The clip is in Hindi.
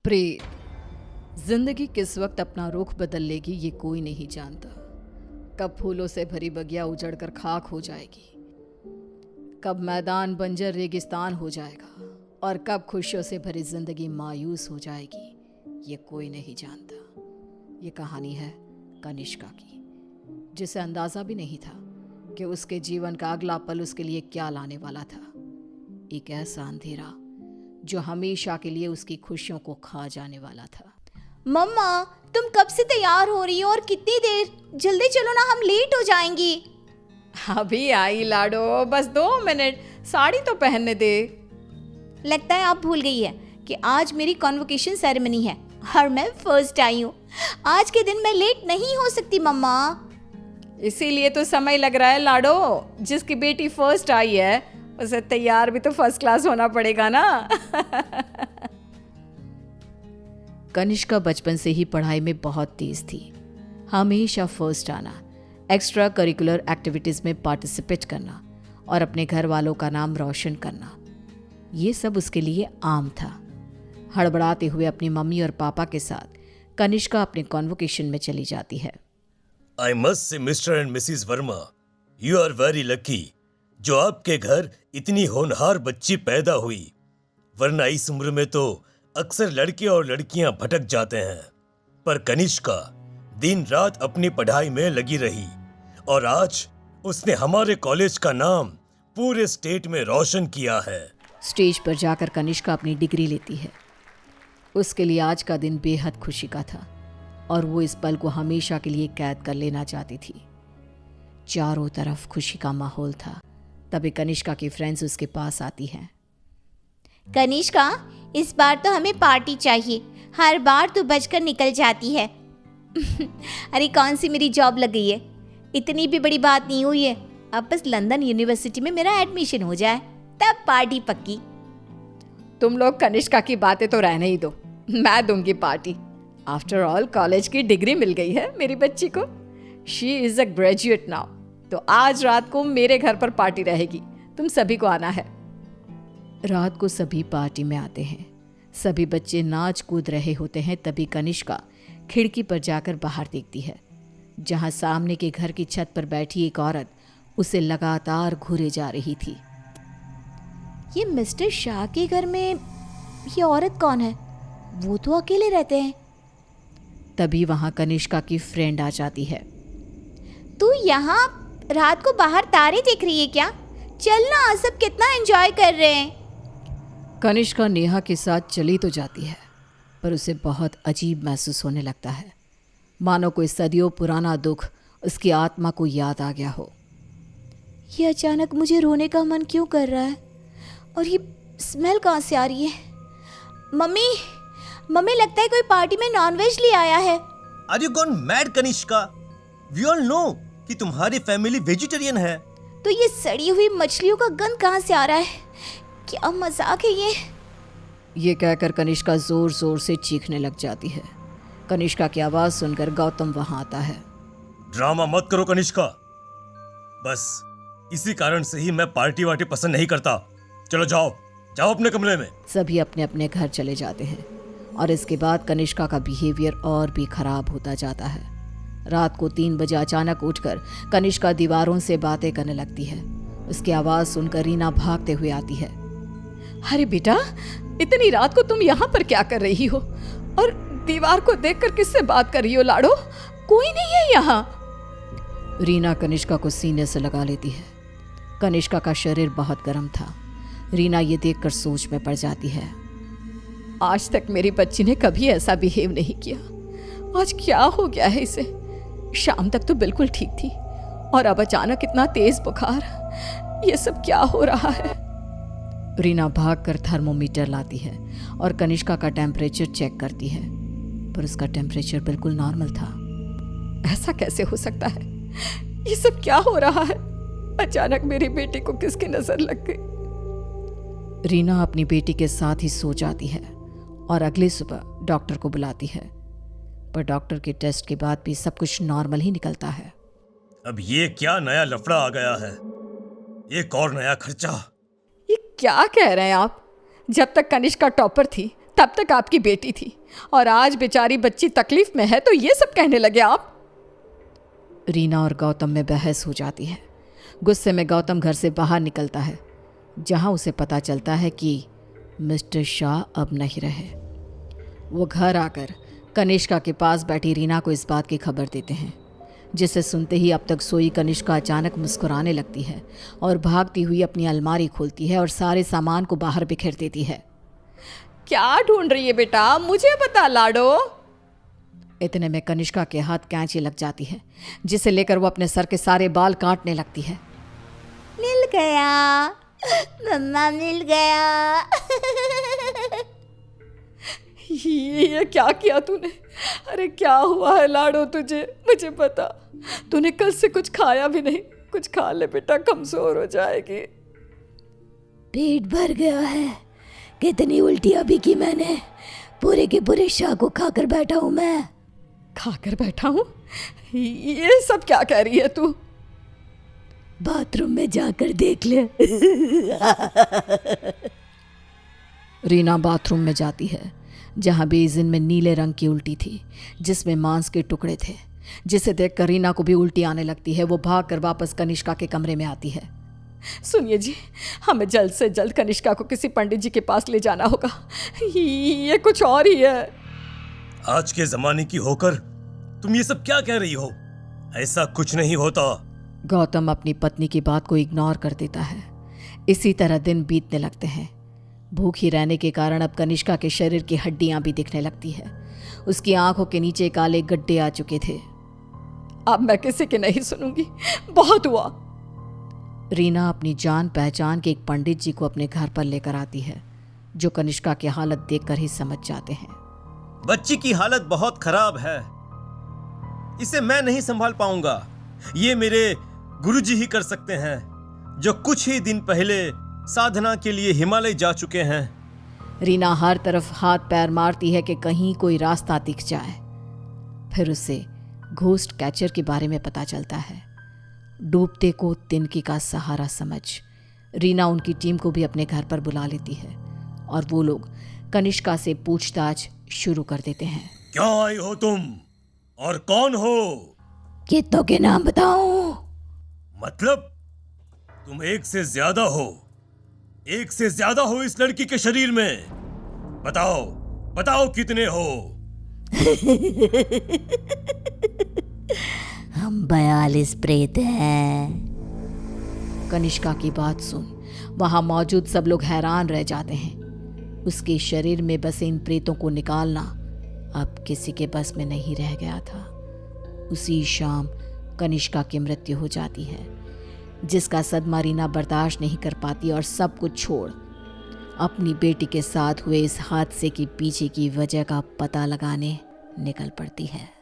प्रेत। जिंदगी किस वक्त अपना रुख बदल लेगी ये कोई नहीं जानता। कब फूलों से भरी बगिया उजड़कर खाक हो जाएगी, कब मैदान बंजर रेगिस्तान हो जाएगा और कब खुशियों से भरी जिंदगी मायूस हो जाएगी, ये कोई नहीं जानता। ये कहानी है कनिष्का की, जिसे अंदाज़ा भी नहीं था कि उसके जीवन का अगला पल उसके लिए क्या लाने वाला था। एक ऐसा अंधेरा जो हमेशा के लिए उसकी खुशियों को खा जाने वाला था। मम्मा, तुम कब से तैयार हो रही हो और कितनी देर? जल्दी चलो ना, हम लेट हो जाएंगी। अभी आई लाडो, बस 2 मिनट, साड़ी तो पहनने दे। लगता है आप भूल गई है कि आज मेरी कॉन्वोकेशन सेरेमनी है और मैं फर्स्ट आई हूँ। आज के दिन मैं लेट नहीं हो सकती मम्मा। इसीलिए तो समय लग रहा है लाडो। जिसकी बेटी फर्स्ट आई है उसे तैयार भी तो फर्स्ट क्लास होना पड़ेगा ना। कनिष्का बचपन से ही पढ़ाई में बहुत तेज थी। हमेशा फर्स्ट आना, एक्स्ट्रा करिकुलर एक्टिविटीज में पार्टिसिपेट करना और अपने घर वालों का नाम रोशन करना, ये सब उसके लिए आम था। हड़बड़ाते हुए अपनी मम्मी और पापा के साथ कनिष्का अपने कॉन्वोकेशन में चली जाती है। I must say, Mr. and Mrs. Verma, you are very lucky जो आपके घर इतनी होनहार बच्ची पैदा हुई, वरना इस उम्र में तो अक्सर लड़के और लड़कियां भटक जाते हैं। पर कनिष्का दिन रात अपनी पढ़ाई में लगी रही और आज उसने हमारे कॉलेज का नाम पूरे स्टेट में रोशन किया है। स्टेज पर जाकर कनिष्का अपनी डिग्री लेती है। उसके लिए आज का दिन बेहद खुशी का था और वो इस पल को हमेशा के लिए कैद कर लेना चाहती थी। चारों तरफ खुशी का माहौल था। तभी कनिष्का की फ्रेंड्स उसके पास आती हैं। कनिष्का, इस बार तो हमें पार्टी चाहिए। हर बार तू बचकर निकल जाती है। अरे कौन सी मेरी जॉब लग गई है, इतनी भी बड़ी बात नहीं हुई है। अब बस लंदन यूनिवर्सिटी में मेरा एडमिशन हो जाए तब पार्टी पक्की। तुम लोग कनिष्का की बातें तो रहने ही दो, मैं दूंगी पार्टी। आफ्टर ऑल कॉलेज की डिग्री मिल गई है मेरी बच्ची को। She is a graduate now. तो आज रात को मेरे घर पर पार्टी रहेगी, तुम सभी को आना है। रात को सभी पार्टी में आते हैं। सभी बच्चे नाच कूद रहे होते हैं। तभी कनिष्का खिड़की पर जाकर बाहर देखती है, जहां सामने के घर की छत पर बैठी एक औरत उसे लगातार घूरे जा रही थी। ये मिस्टर शाह के घर में ये औरत कौन है? वो तो अकेले रहते हैं। तभी वहां कनिष्का की फ्रेंड आ जाती है। तू यहाँ रात को बाहर तारे देख रही है क्या? चल ना, सब कितना एंजॉय कर रहे हैं। कनिष्का नेहा के साथ चली तो जाती है, पर उसे बहुत अजीब महसूस होने लगता है, मानो कोई सदियों पुराना दुख उसकी आत्मा को याद आ गया हो। ये अचानक मुझे रोने का मन क्यों कर रहा है? और ये स्मेल कहाँ से आ रही है? मम्मी, मम्मी लगता है कोई पार्टी में नॉनवेज ले आया है। Are you gone mad, Kanishka? We all know कि तुम्हारी फैमिली वेजिटेरियन है। तो ये सड़ी हुई मछलियों का गंध कहाँ से आ रहा है? क्या मजाक है ये कहकर कनिष्का जोर जोर से चीखने लग जाती है। कनिष्का की आवाज सुनकर गौतम वहां आता है। ड्रामा मत करो कनिष्का, बस इसी कारण से ही मैं पार्टी वार्टी पसंद नहीं करता। चलो जाओ जाओ अपने कमरे में। सभी अपने अपने घर चले जाते हैं और इसके बाद कनिष्का का बिहेवियर और भी खराब होता जाता है। रात को 3 बजे अचानक उठकर कनिष्का दीवारों से बातें करने लगती है। उसकी आवाज सुनकर रीना भागते हुए आती है। अरे बेटा, इतनी रात को तुम यहाँ पर क्या कर रही हो? और दीवार को देखकर किससे बात कर रही हो लाडो? कोई नहीं है यहाँ। रीना कनिष्का को सीने से लगा लेती है। कनिष्का का शरीर बहुत गर्म था। रीना ये देखकर सोच में पड़ जाती है। आज तक मेरी बच्ची ने कभी ऐसा बिहेव नहीं किया। आज क्या हो गया है इसे? शाम तक तो बिल्कुल ठीक थी और अब अचानक इतना तेज बुखार। ये सब क्या हो रहा है? रीना भागकर थर्मोमीटर लाती है और कनिष्का का टेम्परेचर चेक करती है, पर उसका टेम्परेचर बिल्कुल नॉर्मल था। ऐसा कैसे हो सकता है? ये सब क्या हो रहा है? अचानक मेरी बेटी को किसकी नजर लग गई? रीना अपनी बेटी के साथ ही सो जाती है और अगली सुबह डॉक्टर को बुलाती है, पर डॉक्टर के टेस्ट के बाद भी सब कुछ नॉर्मल ही निकलता है। अब ये क्या नया लफड़ा आ गया है? एक और नया खर्चा। ये क्या कह रहे हैं आप? जब तक कनिष्का टॉपर थी तब तक आपकी बेटी थी और आज बेचारी बच्ची तकलीफ में है तो ये सब कहने लगे आप। रीना और गौतम में बहस हो जाती है। गुस्से में गौतम घर से बाहर निकलता है, जहां उसे पता चलता है कि मिस्टर शाह अब नहीं रहे। वो घर आकर कनिष्का के पास बैठी रीना को इस बात की खबर देते हैं, जिसे सुनते ही अब तक सोई कनिष्का अचानक मुस्कुराने लगती है और भागती हुई अपनी अलमारी खोलती है और सारे सामान को बाहर बिखेर देती है। क्या ढूंढ रही है बेटा, मुझे बता लाडो। इतने में कनिष्का के हाथ कैंची लग जाती है, जिसे लेकर वो अपने सर के सारे बाल काटने लगती है। मिल गया मम्मा, मिल गया। ये क्या किया तूने? अरे क्या हुआ है लाडो तुझे? मुझे पता, तूने कल से कुछ खाया भी नहीं। कुछ खा ले बेटा, कमजोर हो जाएगी। पेट भर गया है। कितनी उल्टियां भी की मैंने, पूरे के पूरे शाह को खाकर बैठा हूं मैं। खाकर बैठा हूँ? ये सब क्या कह रही है तू? बाथरूम में जाकर देख ले। रीना बाथरूम में जाती है, जहां बेसिन में नीले रंग की उल्टी थी, जिसमें मांस के टुकड़े थे, जिसे देखकर रीना को भी उल्टी आने लगती है। वो भागकर वापस कनिष्का के कमरे में आती है। सुनिए जी, हमें जल्द से जल्द कनिष्का को किसी पंडित जी के पास ले जाना होगा। ये कुछ और ही है। आज के जमाने की होकर तुम ये सब क्या कह रही हो? ऐसा कुछ नहीं होता। गौतम अपनी पत्नी की बात को इग्नोर कर देता है। इसी तरह दिन बीतने लगते हैं। भूखी रहने के कारण अब कनिष्का के शरीर की हड्डियां भी दिखने लगती है। उसकी आंखों के नीचे काले गड्ढे आ चुके थे। अब मैं किसी की नहीं सुनूंगी, बहुत हुआ। रीना अपनी जान पहचान के एक पंडित जी को अपने घर पर लेकर आती है, जो कनिष्का की हालत देखकर ही समझ जाते हैं। बच्ची की हालत बहुत खराब है, इसे मैं नहीं संभाल पाऊंगा। ये मेरे गुरुजी ही कर सकते हैं, जो कुछ ही दिन पहले साधना के लिए हिमालय जा चुके हैं। रीना हर तरफ हाथ पैर मारती है कि कहीं कोई रास्ता दिख जाए। फिर उसे घोस्ट कैचर के बारे में पता चलता है। डूबते को तिनकी का सहारा समझ रीना उनकी टीम को भी अपने घर पर बुला लेती है और वो लोग कनिष्का से पूछताछ शुरू कर देते हैं। क्या आई हो तुम और कौन हो? कितनों के नाम बताऊं? मतलब तुम एक से ज्यादा हो, एक से ज्यादा हो इस लड़की के शरीर में। बताओ बताओ कितने हो? हम 42 प्रेत हैं। कनिष्का की बात सुन वहां मौजूद सब लोग हैरान रह जाते हैं। उसके शरीर में बसे इन प्रेतों को निकालना अब किसी के बस में नहीं रह गया था। उसी शाम कनिष्का की मृत्यु हो जाती है, जिसका सदमा रीना बर्दाश्त नहीं कर पाती और सब कुछ छोड़ अपनी बेटी के साथ हुए इस हादसे के पीछे की वजह का पता लगाने निकल पड़ती है।